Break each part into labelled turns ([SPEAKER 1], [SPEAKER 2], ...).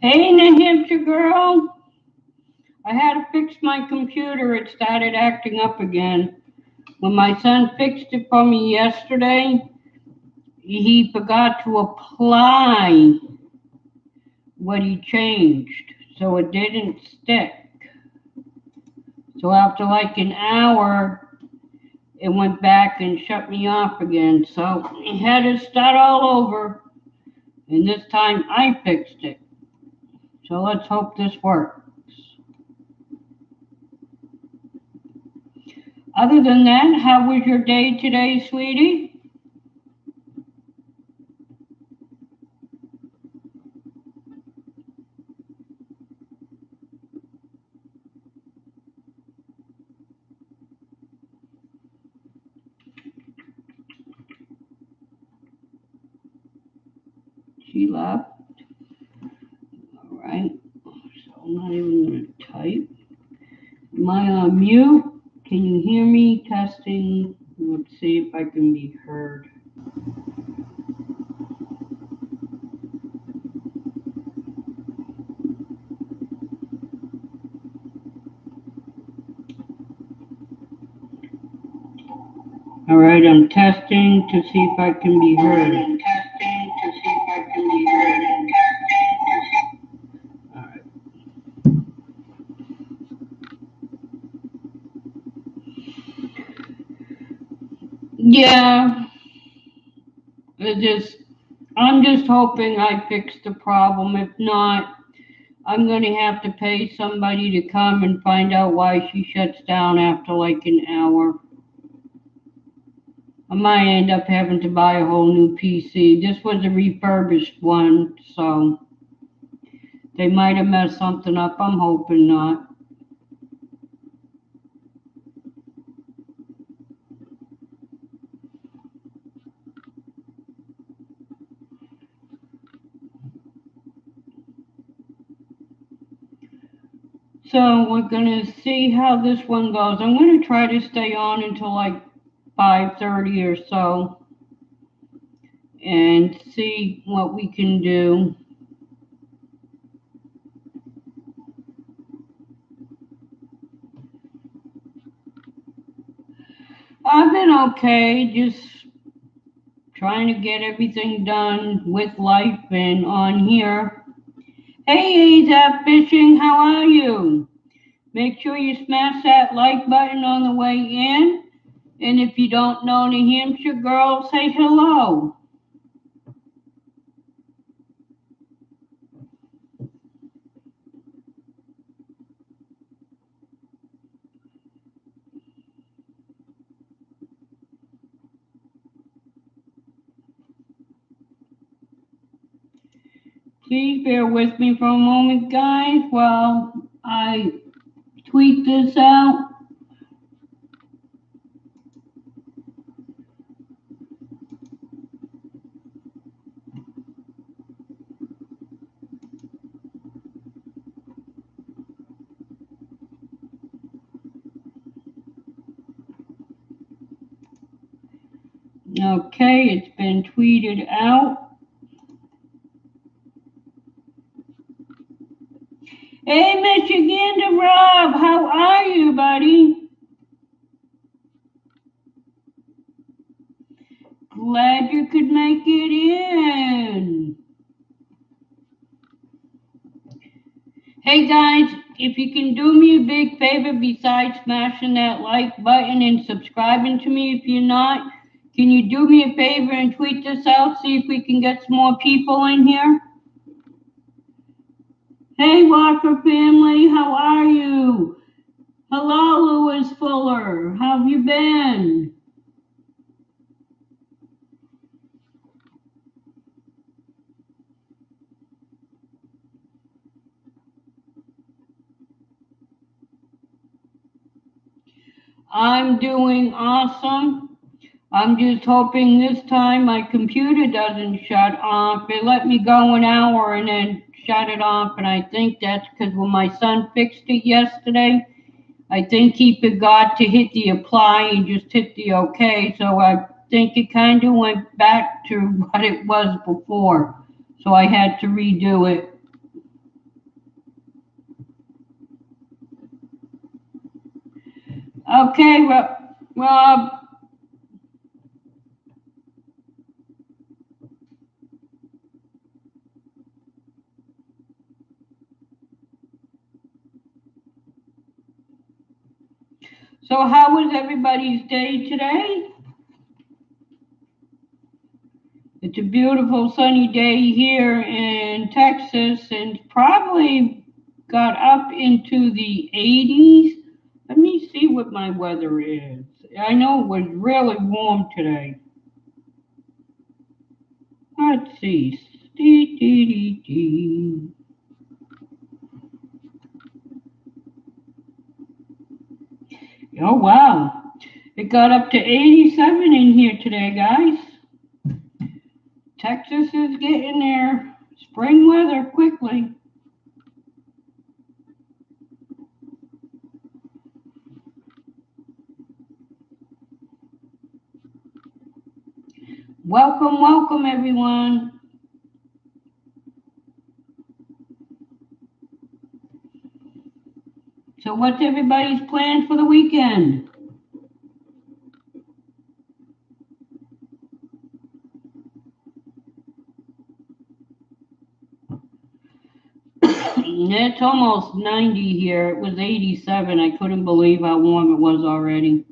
[SPEAKER 1] Hey, New Hampshire girl. I had to fix my computer. It started acting up again. When my son fixed it for me yesterday, he forgot to apply what he changed, so it didn't stick. So after like an hour, it went back and shut me off again. So he had to start all over, and this time I fixed it. So let's hope this works. Other than that, how was your day today, sweetie? She left. All right. So I'm not even going to type. Am I on mute? Can you hear me? Testing. Let's see if I can be heard. All right, I'm testing to see if I can be heard. I'm testing to see if I can be heard. I'm testing to see. All right. Yeah, it just I'm just hoping I fixed the problem. If not, I'm going to have to pay somebody to come and find out why she shuts down after like an hour. I might end up having to buy a whole new PC. This was a refurbished one, so they might have messed something up. I'm hoping not. So we're going to see how this one goes. I'm going to try to stay on until like 5:30 or so and see what we can do. I've been okay, just trying to get everything done with life and on here. Hey, AZAP Fishing, how are you? Make sure you smash that like button on the way in. And if you don't know New Hampshire girl, say hello. Please bear with me for a moment, guys, while I tweet this out. Okay, it's been tweeted out. Hey, Michigan Rob, how are you, buddy? Glad you could make it in. Hey guys, if you can do me a big favor besides smashing that like button and subscribing to me if you're not, can you do me a favor and tweet this out, see if we can get some more people in here? Hey Walker family, how are you? Hello Louis Fuller, how have you been? I'm doing awesome. I'm just hoping this time my computer doesn't shut off. It let me go an hour and then shut it off, and I think that's because when my son fixed it yesterday, I think he forgot to hit the apply and just hit the OK. So I think it kind of went back to what it was before. So I had to redo it. Okay, Rob. So how was everybody's day today? It's a beautiful sunny day here in Texas and probably got up into the 80s. Let me see what my weather is. I know it was really warm today. Let's see. Dee, dee, dee, dee. Oh, wow. It got up to 87 in here today, guys. Texas is getting there. Spring weather quickly. Welcome, welcome, everyone. So, what's everybody's plans for the weekend? It's almost 90 here. It was 87. I couldn't believe how warm it was already.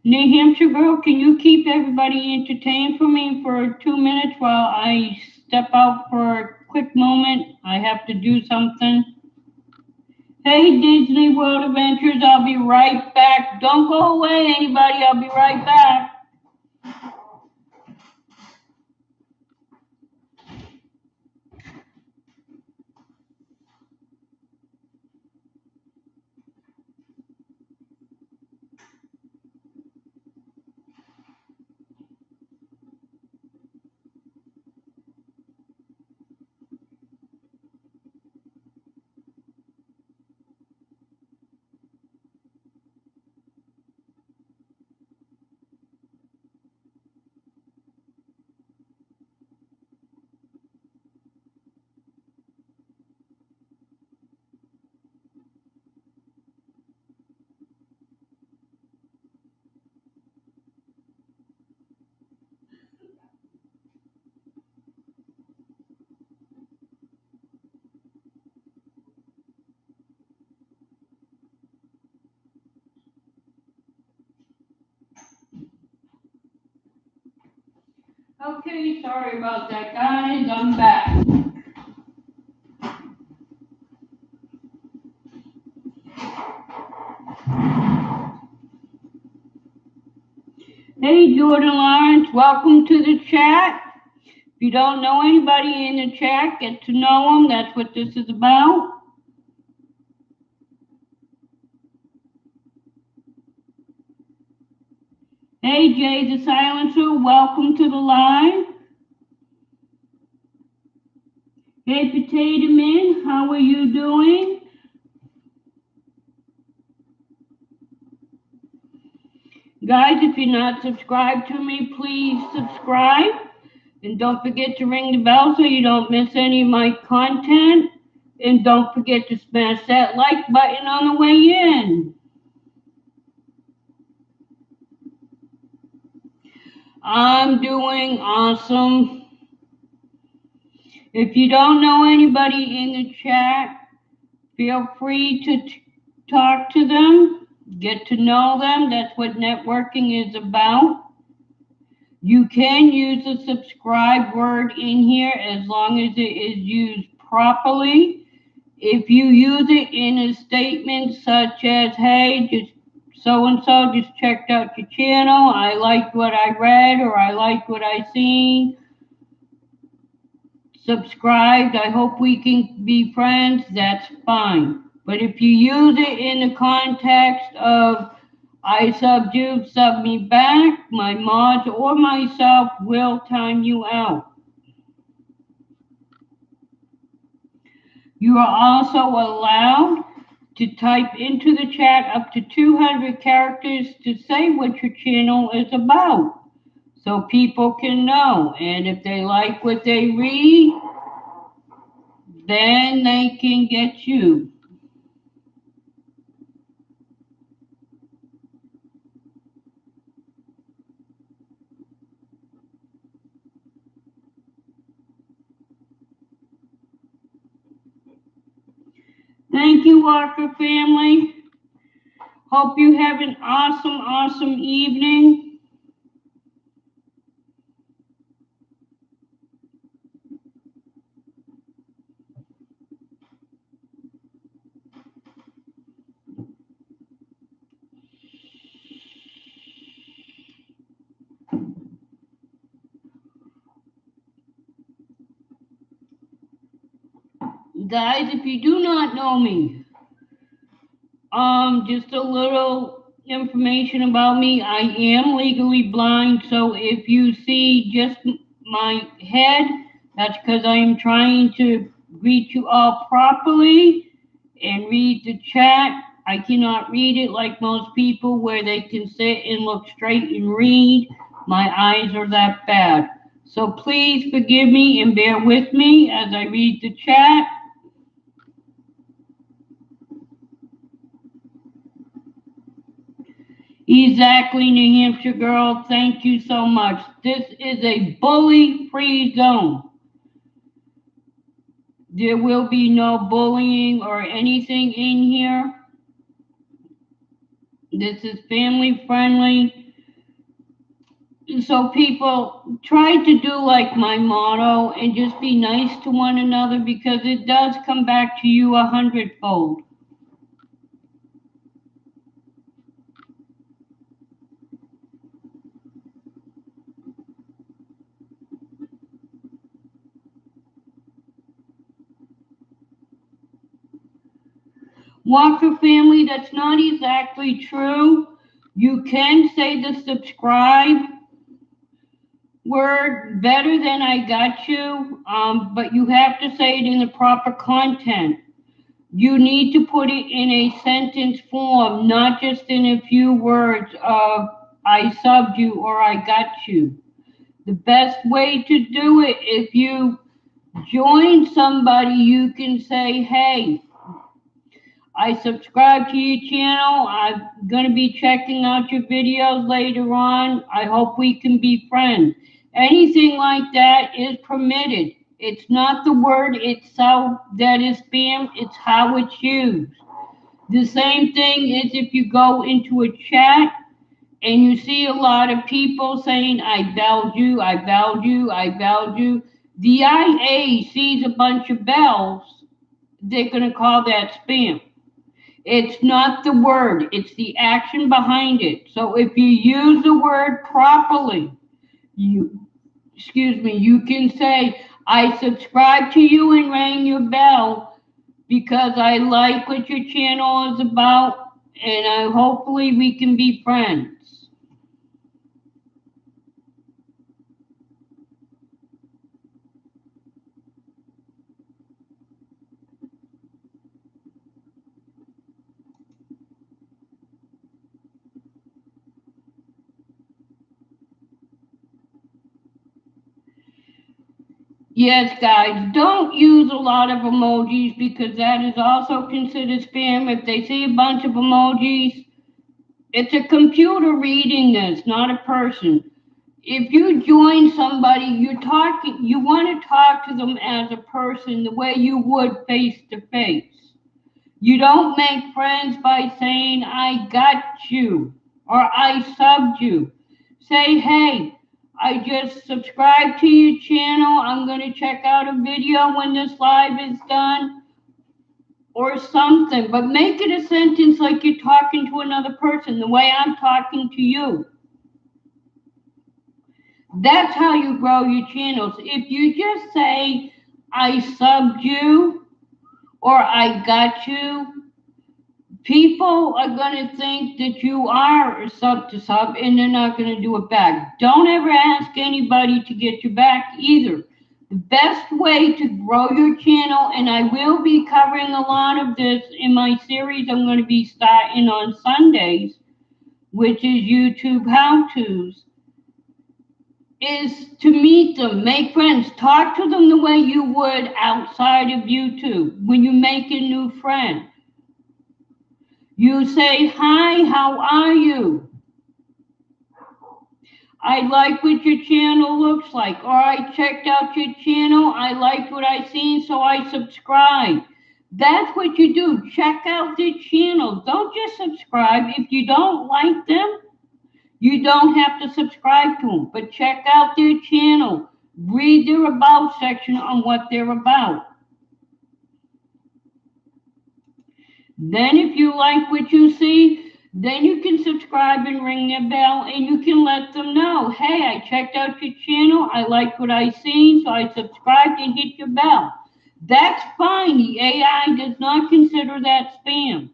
[SPEAKER 1] New Hampshire girl, can you keep everybody entertained for me for 2 minutes while I step out for a quick moment? I have to do something. Hey, Disney World Adventures, I'll be right back. Don't go away, anybody. I'll be right back. Okay, sorry about that, guys. I'm back. Hey, Jordan Lawrence, welcome to the chat. If you don't know anybody in the chat, get to know them. That's what this is about. Hey, Jay the Silencer, welcome to the live. Hey, Potato Man, how are you doing? Guys, if you're not subscribed to me, please subscribe. And don't forget to ring the bell so you don't miss any of my content. And don't forget to smash that like button on the way in. I'm doing awesome. If you don't know anybody in the chat, feel free to talk to them, get to know them. That's what networking is about. You can use the subscribe word in here as long as it is used properly. If you use it in a statement such as, hey, just so-and-so just checked out your channel, I liked what I read, or I liked what I seen, subscribed, I hope we can be friends, that's fine. But if you use it in the context of, I subbed you, sub me back, my mods or myself will time you out. You are also allowed to type into the chat up to 200 characters to say what your channel is about, so people can know. And if they like what they read, then they can get you. Thank you, Walker family. Hope you have an awesome, awesome evening. Guys, if you do not know me, just a little information about me. I am legally blind, so if you see just my head, that's because I am trying to greet you all properly and read the chat. I cannot read it like most people where they can sit and look straight and read. My eyes are that bad. So please forgive me and bear with me as I read the chat. Exactly, New Hampshire girl. Thank you so much. This is a bully-free zone. There will be no bullying or anything in here. This is family friendly. So people try to do like my motto and just be nice to one another because it does come back to you 100-fold. Walker family, that's not exactly true. You can say the subscribe word better than I got you, but you have to say it in the proper content. You need to put it in a sentence form, not just in a few words of I subbed you or I got you. The best way to do it, if you join somebody, you can say, hey, I subscribe to your channel. I'm going to be checking out your videos later on. I hope we can be friends. Anything like that is permitted. It's not the word itself that is spam, it's how it's used. The same thing is if you go into a chat and you see a lot of people saying, I belled you, I belled you, I belled you. The IA sees a bunch of bells, they're going to call that spam. It's not the word, it's the action behind it. So if you use the word properly, you can say, I subscribe to you and rang your bell because I like what your channel is about and hopefully we can be friends. Yes, guys, don't use a lot of emojis because that is also considered spam. If they see a bunch of emojis, it's a computer reading this, not a person. If you join somebody, you want to talk to them as a person the way you would face to face. You don't make friends by saying, I got you or I subbed you. Say, hey, I just subscribed to your channel. I'm going to check out a video when this live is done or something. But make it a sentence like you're talking to another person, the way I'm talking to you. That's how you grow your channels. If you just say, I subbed you or I got you, people are going to think that you are a sub to sub and they're not going to do it back. Don't ever ask anybody to get you back either. The best way to grow your channel, and I will be covering a lot of this in my series I'm going to be starting on Sundays, which is YouTube how-tos. is to meet them, make friends, talk to them the way you would outside of YouTube. When you make a new friend, you say, hi, how are you? I like what your channel looks like, or I checked out your channel, I liked what I seen, so I subscribed. That's what you do. Check out their channel. Don't just subscribe. If you don't like them, you don't have to subscribe to them, but check out their channel. Read their about section on what they're about. Then if you like what you see, then you can subscribe and ring their bell, and you can let them know, hey, I checked out your channel, I liked what I seen, so I subscribed, and hit your bell. That's fine. The AI does not consider that spam.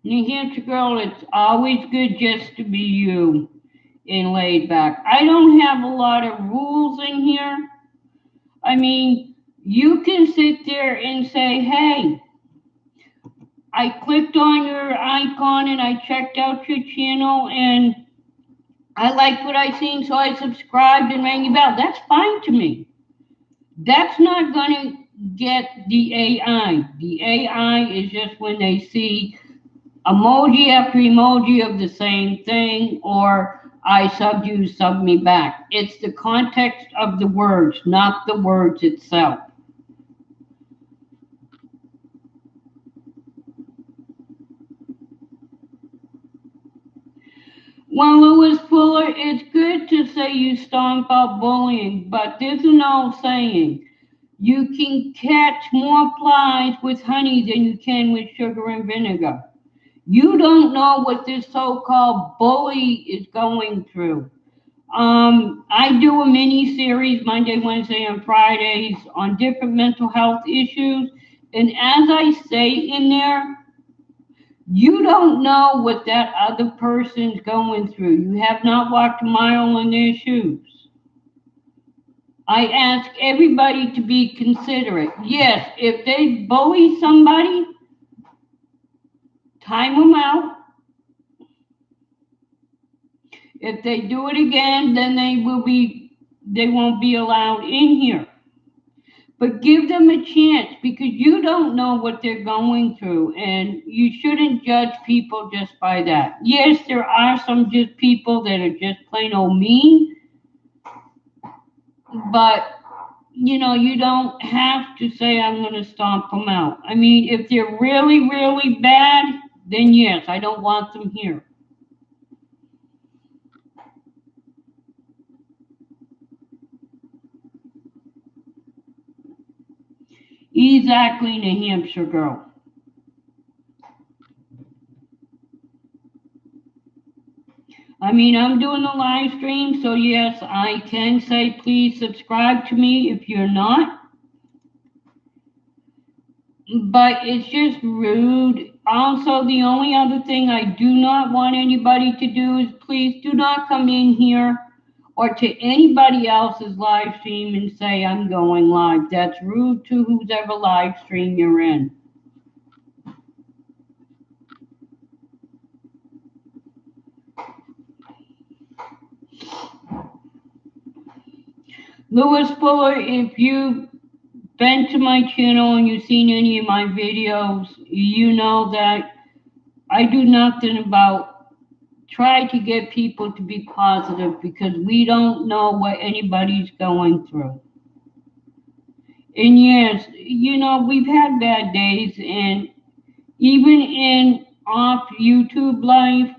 [SPEAKER 1] New Hampshire girl, it's always good just to be you and laid back. I don't have a lot of rules in here. I mean, you can sit there and say, hey, I clicked on your icon and I checked out your channel and I liked what I seen, so I subscribed and rang your bell. That's fine to me. That's not going to get the AI. The AI is just when they see emoji after emoji of the same thing, or I subbed you, sub me back. It's the context of the words, not the words itself. Well, Lewis Fuller, it's good to say you stomp out bullying, but there's an old saying. You can catch more flies with honey than you can with sugar and vinegar. You don't know what this so-called bully is going through. I do a mini series Monday, Wednesday, and Fridays on different mental health issues. And as I say in there, you don't know what that other person's going through. You have not walked a mile in their shoes. I ask everybody to be considerate. Yes, if they bully somebody, time them out. If they do it again, then they won't be allowed in here. But give them a chance, because you don't know what they're going through, and you shouldn't judge people just by that. Yes, there are some just people that are just plain old mean, but you don't have to say, I'm going to stomp them out. I mean, if they're really, really bad, then yes, I don't want them here. Exactly, New Hampshire girl. I mean, I'm doing a live stream, so yes, I can say please subscribe to me if you're not. But it's just rude. Also, the only other thing I do not want anybody to do is please do not come in here or to anybody else's live stream and say I'm going live. That's rude to whoever live stream you're in. Lewis Fuller, if you've been to my channel and you've seen any of my videos, you know that I do nothing about try to get people to be positive, because we don't know what anybody's going through. And yes, we've had bad days, and even in off YouTube life,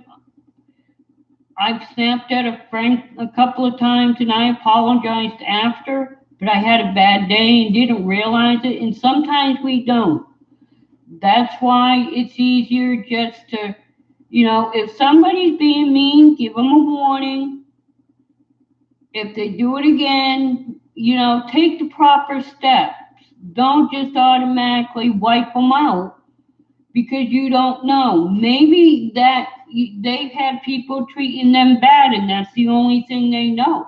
[SPEAKER 1] I've snapped at a friend a couple of times and I apologized after, but I had a bad day and didn't realize it. And sometimes we don't. That's why it's easier just to, if somebody's being mean, give them a warning. If they do it again, take the proper steps. Don't just automatically wipe them out, because you don't know. Maybe that they've had people treating them bad, and that's the only thing they know.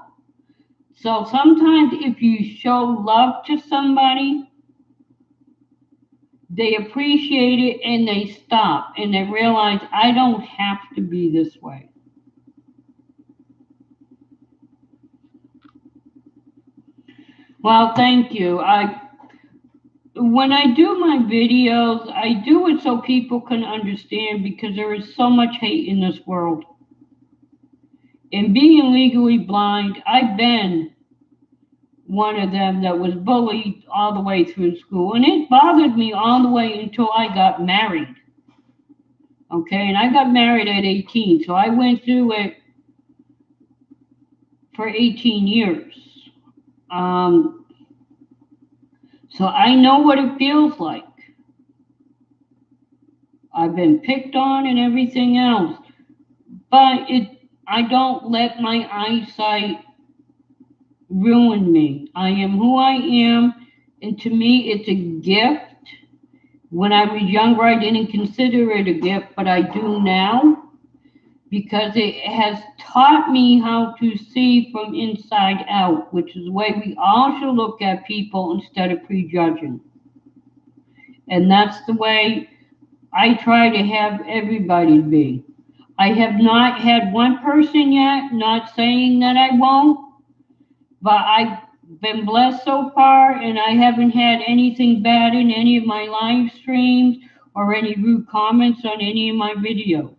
[SPEAKER 1] So sometimes if you show love to somebody, they appreciate it and they stop and they realize I don't have to be this way. Well, thank you. When I do my videos, I do it so people can understand because there is so much hate in this world. And being legally blind, I've been one of them that was bullied all the way through school. And it bothered me all the way until I got married. Okay, and I got married at 18, so I went through it for 18 years. So I know what it feels like. I've been picked on and everything else, but I don't let my eyesight ruin me. I am who I am, and to me, it's a gift. When I was younger, I didn't consider it a gift, but I do now because it has taught me how to see from inside out, which is the way we all should look at people instead of prejudging. And that's the way I try to have everybody be. I have not had one person yet, not saying that I won't, but I've been blessed so far, and I haven't had anything bad in any of my live streams or any rude comments on any of my videos.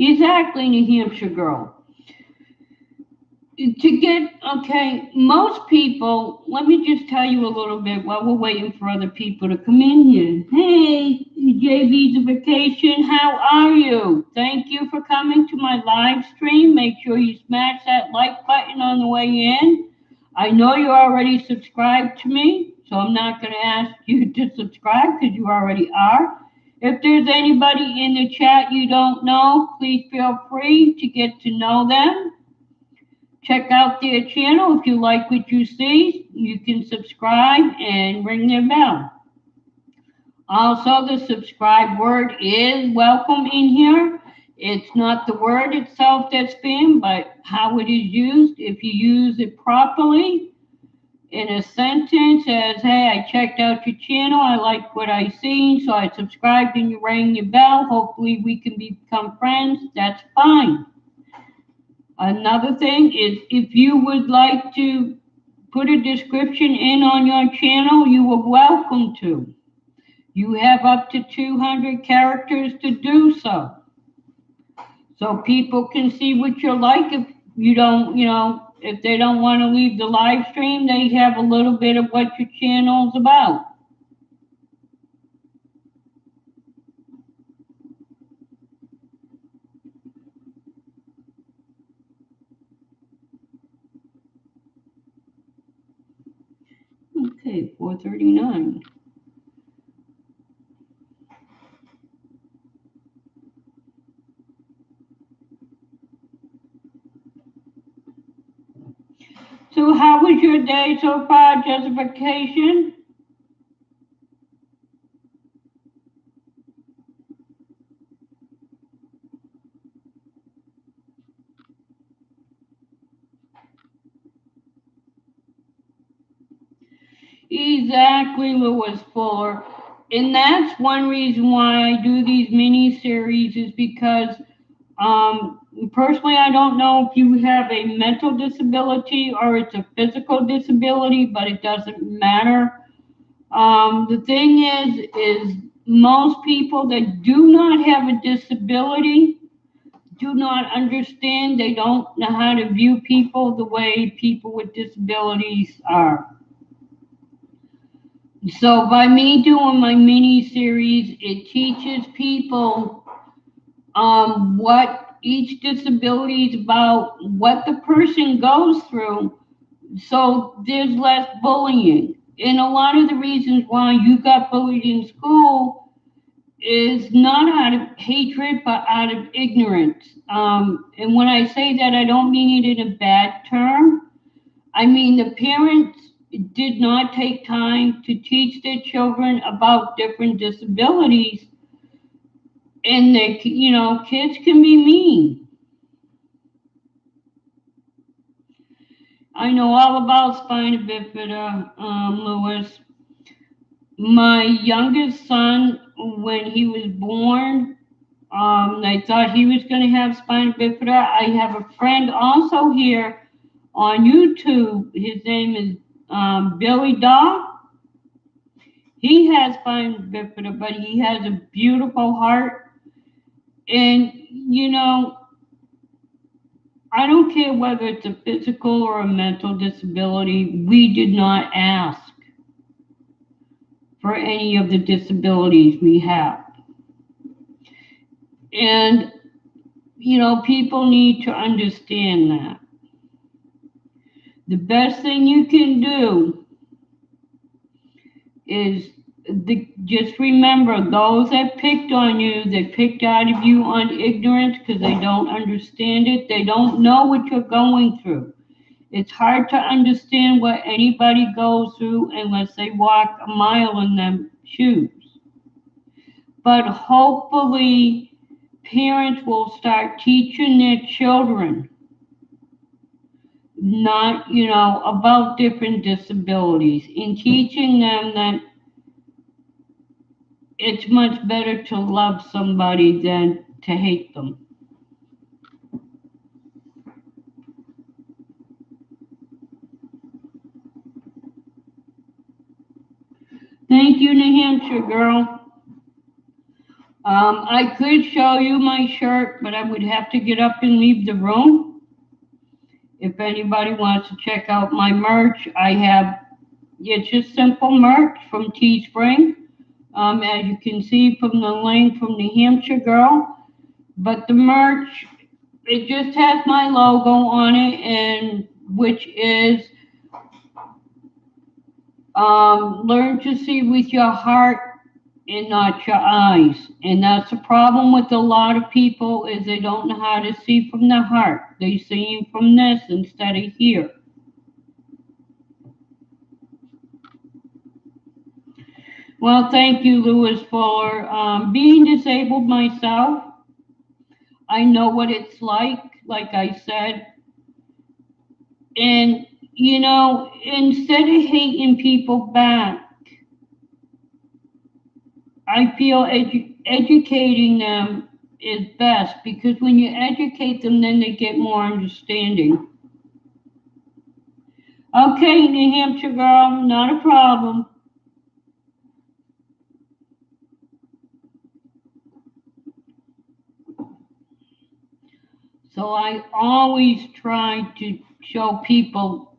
[SPEAKER 1] Exactly, New Hampshire girl. Okay, most people, let me just tell you a little bit while we're waiting for other people to come in here. Hey, JV's Vacation, how are you? Thank you for coming to my live stream. Make sure you smash that like button on the way in. I know you already subscribed to me, so I'm not going to ask you to subscribe because you already are. If there's anybody in the chat you don't know, please feel free to get to know them. Check out their channel. If you like what you see, you can subscribe and ring their bell. Also, the subscribe word is welcome in here. It's not the word itself that's spam, but how it is used. If you use it properly in a sentence as, hey, I checked out your channel, I like what I seen, so I subscribed and you rang your bell. Hopefully we can become friends. That's fine. Another thing is if you would like to put a description in on your channel, you are welcome to. You have up to 200 characters to do so. So people can see what you're like. If you don't, if they don't want to leave the live stream, they have a little bit of what your channel's about. Okay, 439. So how was your day so far, Justification? Exactly, Lewis Fuller. And that's one reason why I do these mini series is because personally, I don't know if you have a mental disability or it's a physical disability, but it doesn't matter. The thing is most people that do not have a disability do not understand. They don't know how to view people the way people with disabilities are. So by me doing my mini series, it teaches people what each disability is about, what the person goes through, so there's less bullying. And a lot of the reasons why you got bullied in school is not out of hatred, but out of ignorance. And when I say that, I don't mean it in a bad term. I mean, the parents did not take time to teach their children about different disabilities, and kids can be mean. I know all about spina bifida, Lewis. My youngest son, when he was born, I thought he was going to have spina bifida. I have a friend also here on YouTube. His name is Billy Dog. He has spina bifida, but he has a beautiful heart. And, I don't care whether it's a physical or a mental disability, we did not ask for any of the disabilities we have. And, people need to understand that. The best thing you can do is just remember those that picked on you, that picked out of you on ignorance because they don't understand it, they don't know what you're going through. It's hard to understand what anybody goes through unless they walk a mile in them shoes. But hopefully, parents will start teaching their children about different disabilities and teaching them that it's much better to love somebody than to hate them. Thank you, New Hampshire girl. I could show you my shirt, but I would have to get up and leave the room. If anybody wants to check out my merch, it's just simple merch from Teespring. As you can see from the link from New Hampshire girl. But the merch, it just has my logo on it, and which is learn to see with your heart and not your eyes. And that's the problem with a lot of people, is they don't know how to see from the heart. They see from this instead of here. Well, thank you, Lewis, for being disabled myself. I know what it's like I said. And, instead of hating people back, I feel educating them is best, because when you educate them, then they get more understanding. Okay, New Hampshire girl, not a problem. So I always try to show people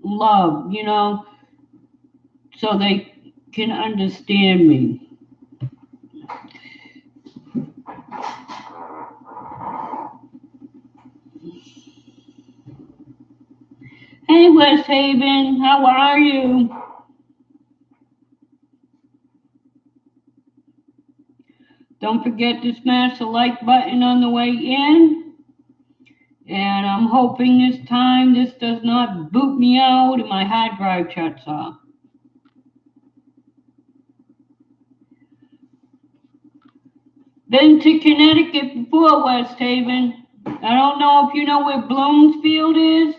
[SPEAKER 1] love, so they can understand me. Hey, West Haven, how are you? Don't forget to smash the like button on the way in. And I'm hoping this time this does not boot me out and my hard drive shuts off. Been to Connecticut before, West Haven. I don't know if you know where Bloomsfield is,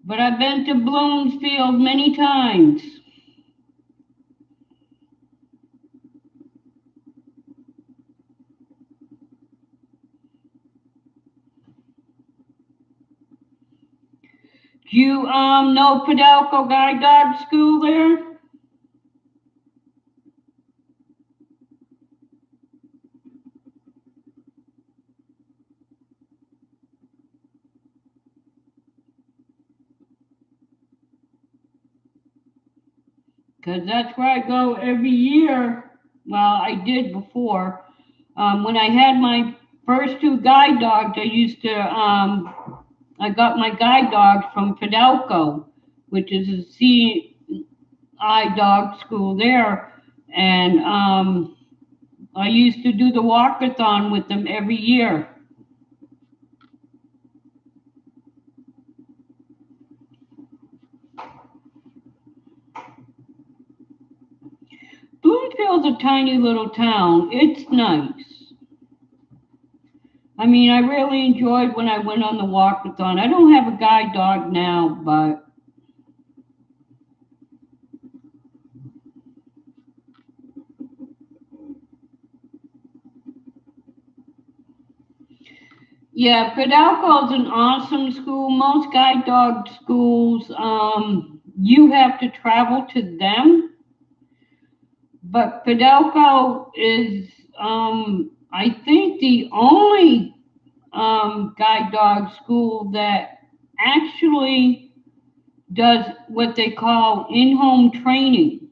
[SPEAKER 1] but I've been to Bloomsfield many times. Do you know Fidelco Guide Dog School there? Because that's where I go every year. Well, I did before. When I had my first two guide dogs, I got my guide dogs from Fidelco, which is a CI dog school there. And I used to do the walkathon with them every year. Bloomfield's a tiny little town. It's nice. I mean, I really enjoyed when I went on the walkathon. I don't have a guide dog now, but yeah, Fidelco is an awesome school. Most guide dog schools, you have to travel to them, but Fidelco is, I think, the only guide dog school that actually does what they call in-home training.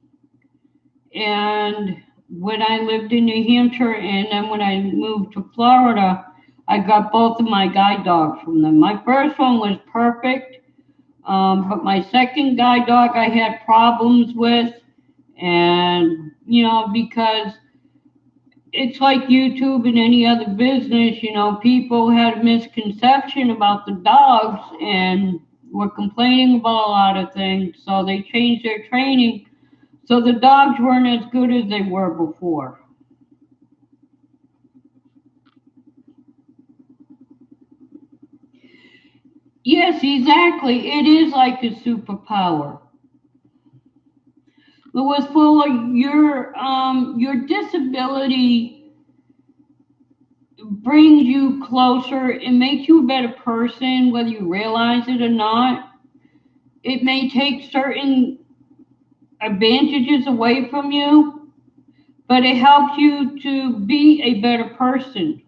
[SPEAKER 1] And when I lived in New Hampshire and then when I moved to Florida, I got both of my guide dogs from them. My first one was perfect, but my second guide dog I had problems with. And, because it's like YouTube and any other business, people had a misconception about the dogs and were complaining about a lot of things. So they changed their training. So the dogs weren't as good as they were before. Yes, exactly. It is like a superpower. Louis Fuller, your disability brings you closer. It makes you a better person, whether you realize it or not. It may take certain advantages away from you, but it helps you to be a better person.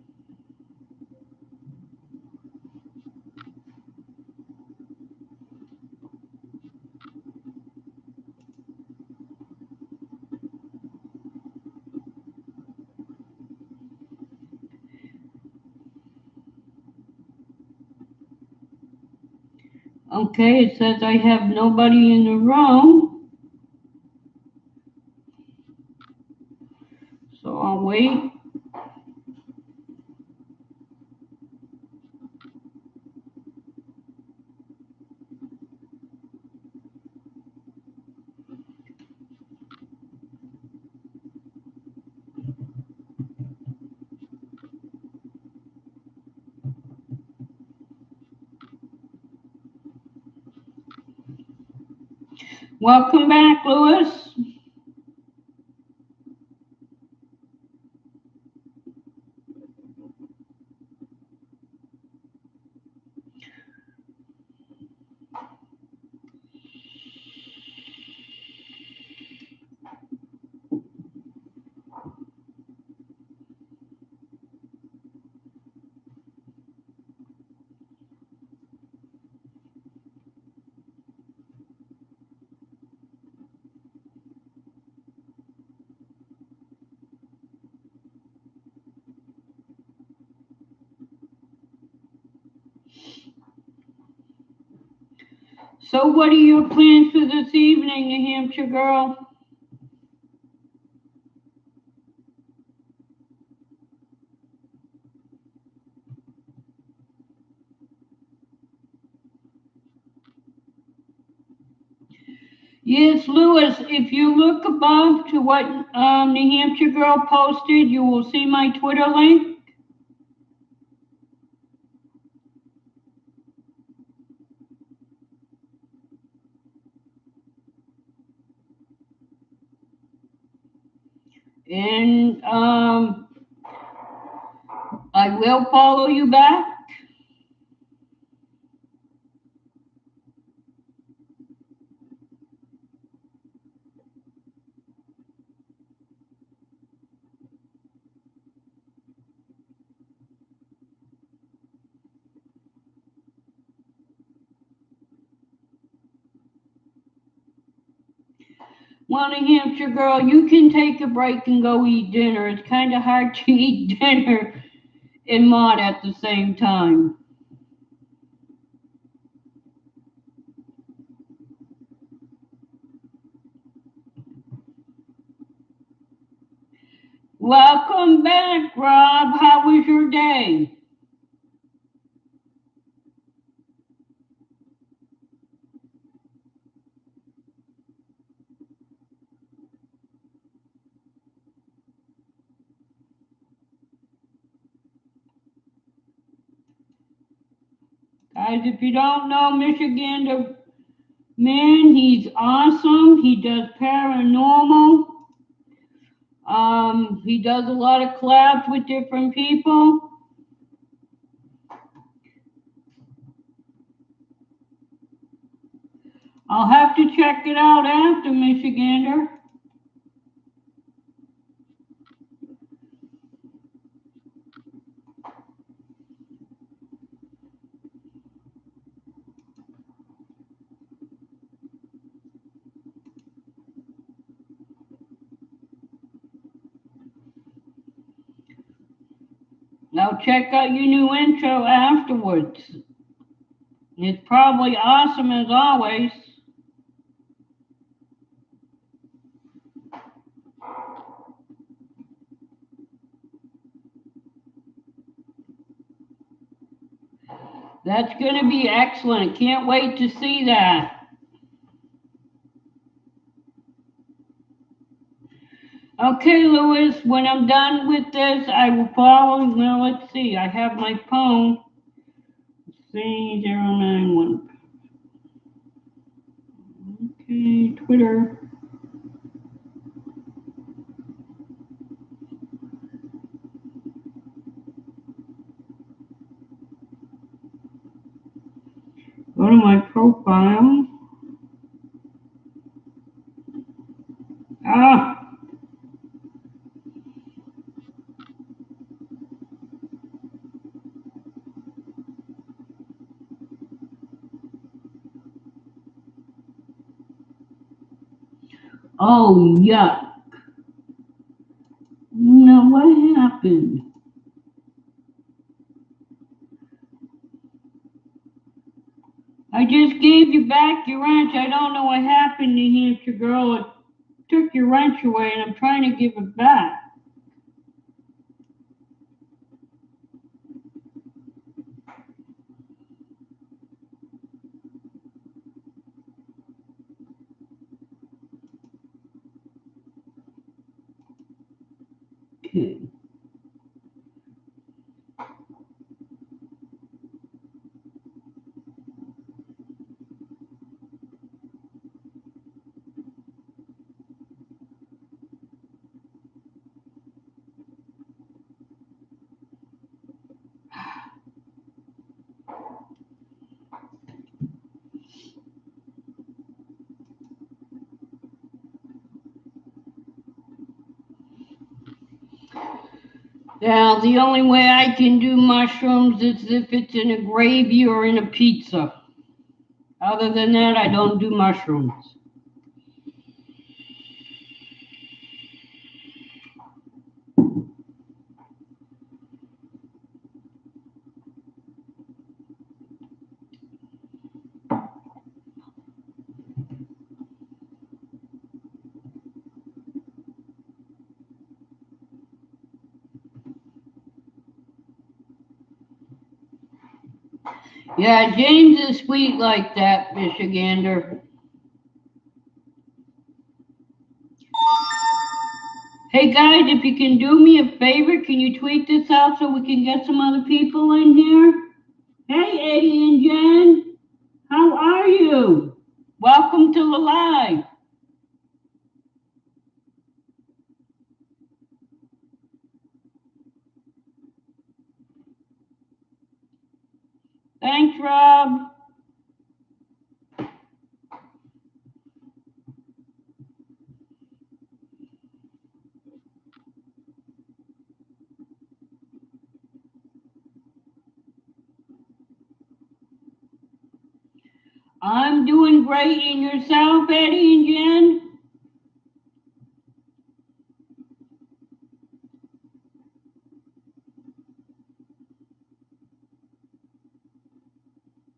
[SPEAKER 1] Okay, it says I have nobody in the room, so I'll wait. Welcome back, Louis. So, what are your plans for this evening, New Hampshire girl? Yes, Louis, if you look above to what New Hampshire girl posted, you will see my Twitter link. And I will follow you back. Well, New Hampshire girl, you can take a break and go eat dinner. It's kind of hard to eat dinner and mod at the same time. Welcome back, Rob. How was your day? Guys, if you don't know Michigan, the man, he's awesome. He does paranormal. He does a lot of collabs with different people. I'll have to check it out after, Michigander. Now check out your new intro afterwards. It's probably awesome as always. That's going to be excellent. Can't wait to see that. Okay, Louis, when I'm done with this, I will follow. Well, let's see. I have my phone. C091. Okay, Twitter. Go to my profile. Oh, yuck. Now, what happened? I just gave you back your wrench. I don't know what happened, New Hampshire girl. It took your wrench away, and I'm trying to give it back. Okay. Now, the only way I can do mushrooms is if it's in a gravy or in a pizza. Other than that, I don't do mushrooms. Yeah, James is sweet like that, Michigander. Hey guys, if you can do me a favor, can you tweet this out so we can get some other people in here? Hey Eddie and Jen, how are you? Welcome to the live. Thanks, Rob. I'm doing great, and yourself, Eddie and Jen?